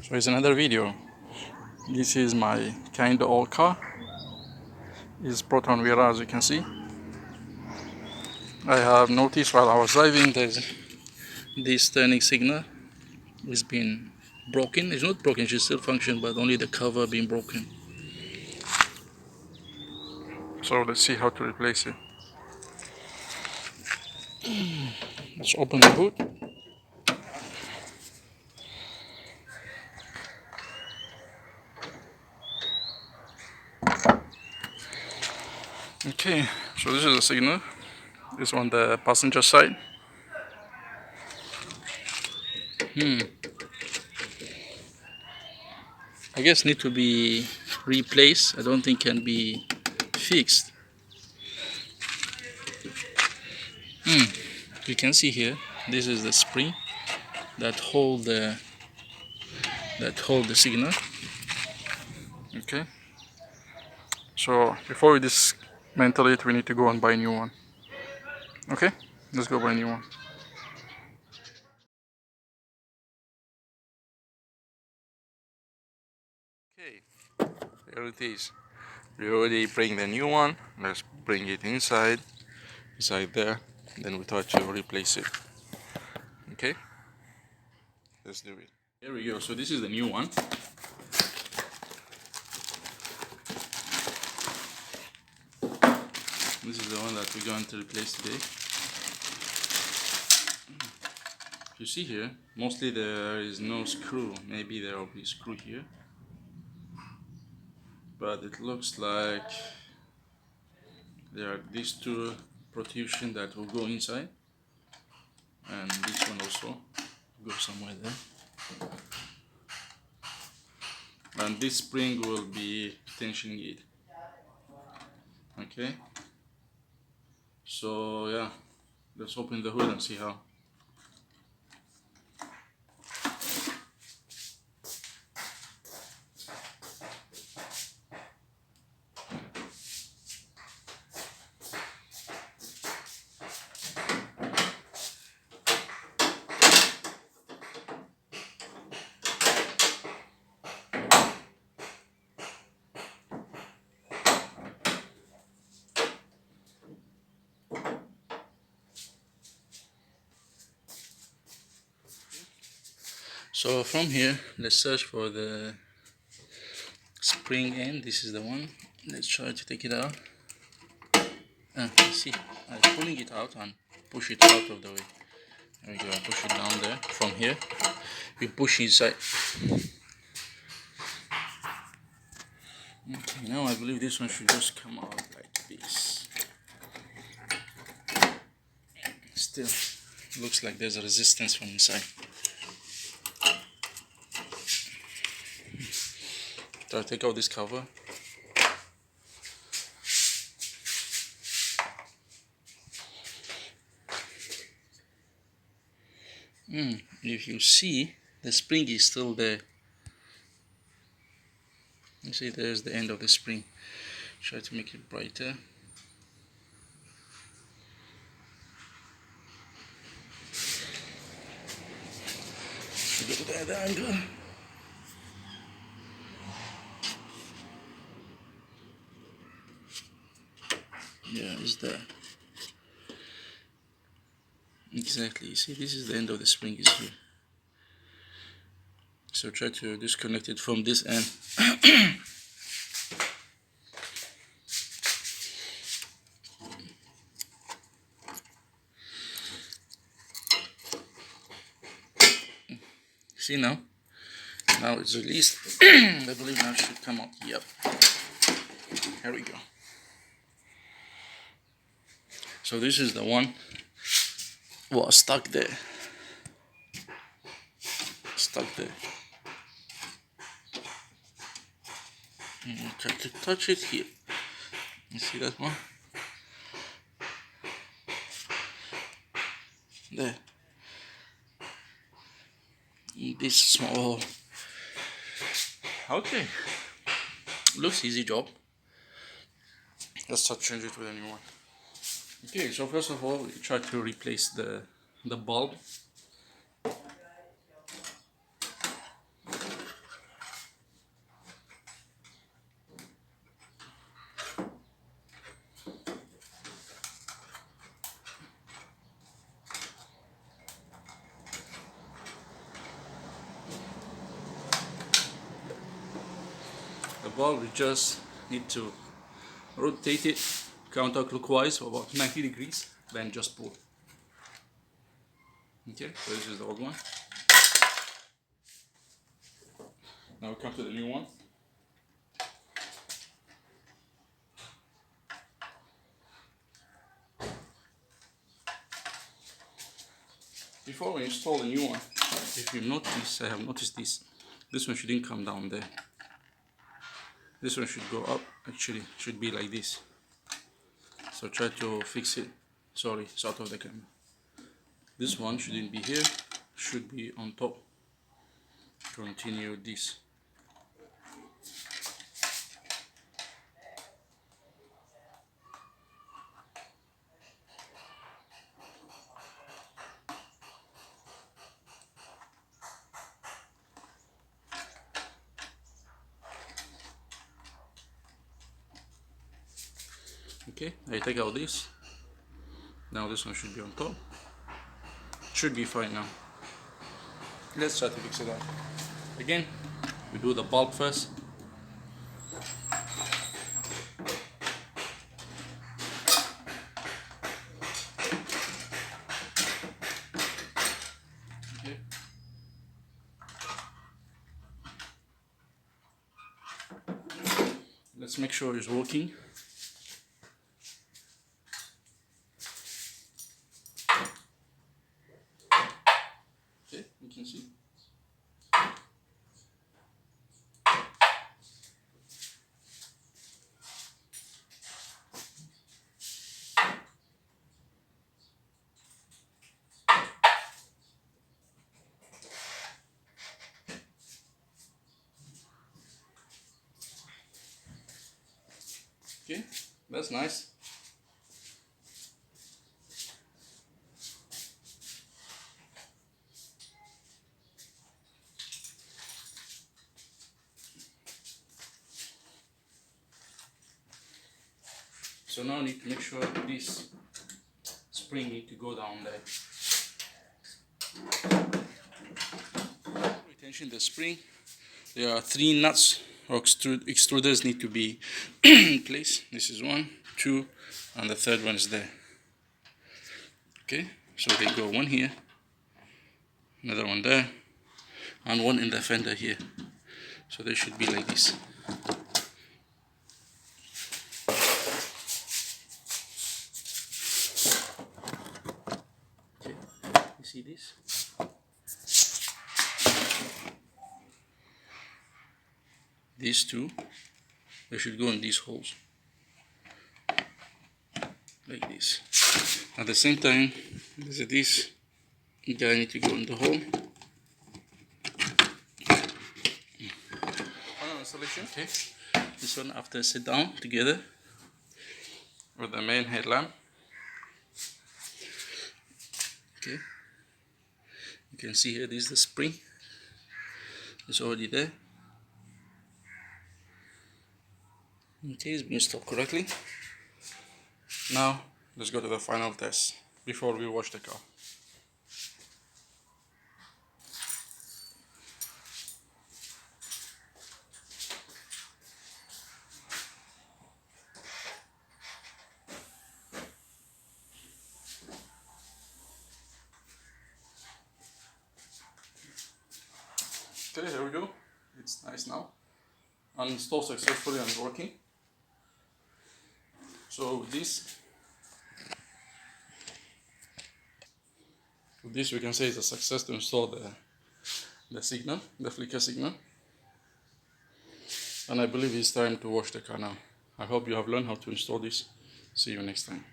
So it's another video. This is my kind of old car. It's Proton Wira, as you can see. I have noticed while I was driving there's this turning signal is been broken. It's not broken, it should still function, but only the cover being broken. So let's see how to replace it. Let's open the hood. Okay, so this is the signal. It's on the passenger side. I guess need to be replaced. I don't think can be fixed. You can see here, this is the spring that hold the signal. Okay. So before we dismantle it, we need to go and buy a new one. Okay, let's go buy a new one. Okay, here it is. We already bring the new one. Let's bring it inside there. Then we try to replace it. Okay, let's do it. Here we go. So this is the new one. This is the one that we're going to replace today. You see here, mostly there is no screw. Maybe there will be a screw here, but it looks like there are these two protrusions that will go inside, and this one also go somewhere there. And this spring will be tensioning it. Okay, so yeah, let's open the hood and see how. So from here, let's search for the spring end. This is the one. Let's try to take it out. See, I'm pulling it out and push it out of the way. There we go, I push it down there. From here, we push inside. Okay, now I believe this one should just come out like this. Still, looks like there's a resistance from inside. So I'll take out this cover. If you see, the spring is still there. You see, there's the end of the spring. Try to make it brighter. Look at that angle. Yeah, it's there. Exactly. You see, this is the end of the spring is here. So try to disconnect it from this end. See now? Now it's released. I believe now it should come out. Yep. Here we go. So this is the one was stuck there. Stuck there. Try to touch it here. You see that one? There. This small hole. Okay. Looks easy job. Let's start change it with a new one. Okay, so first of all, we try to replace the bulb. bulb, we just need to rotate it counterclockwise for about 90 degrees, then just pull. Okay, so this is the old one. Now we come to the new one. Before we install the new one, if you notice, I have noticed this one shouldn't come down there. This one should go up, actually, should be like this. So try to fix it. Sorry, it's out of the camera. This one shouldn't be here, should be on top. Continue this. Okay, I take out this. Now this one should be on top. Should be fine now. Let's try to fix it out. Again, we do the bulb first. Okay. Let's make sure it's working. Okay, you can see. Okay, that's nice. So now I need to make sure that this spring need to go down there. Retention the spring. There are 3 nuts or extruders need to be in place. This is 1, 2, and the third one is there. Okay, so they go one here, another one there, and one in the fender here. So they should be like this. Okay, you see this? These two, they should go in these holes, like this. At the same time, there's this guy need to go in the hole. Final installation. Okay, this one after sit down together with the main headlamp. Okay, you can see here this is the spring. It's already there. Okay, it's been installed correctly. Now let's go to the final test before we wash the car. Okay, here we go. It's nice now. Uninstalled successfully and working. So with this we can say it's a success to install the signal, the flicker signal. And I believe it's time to wash the car now. I hope you have learned how to install this. See you next time.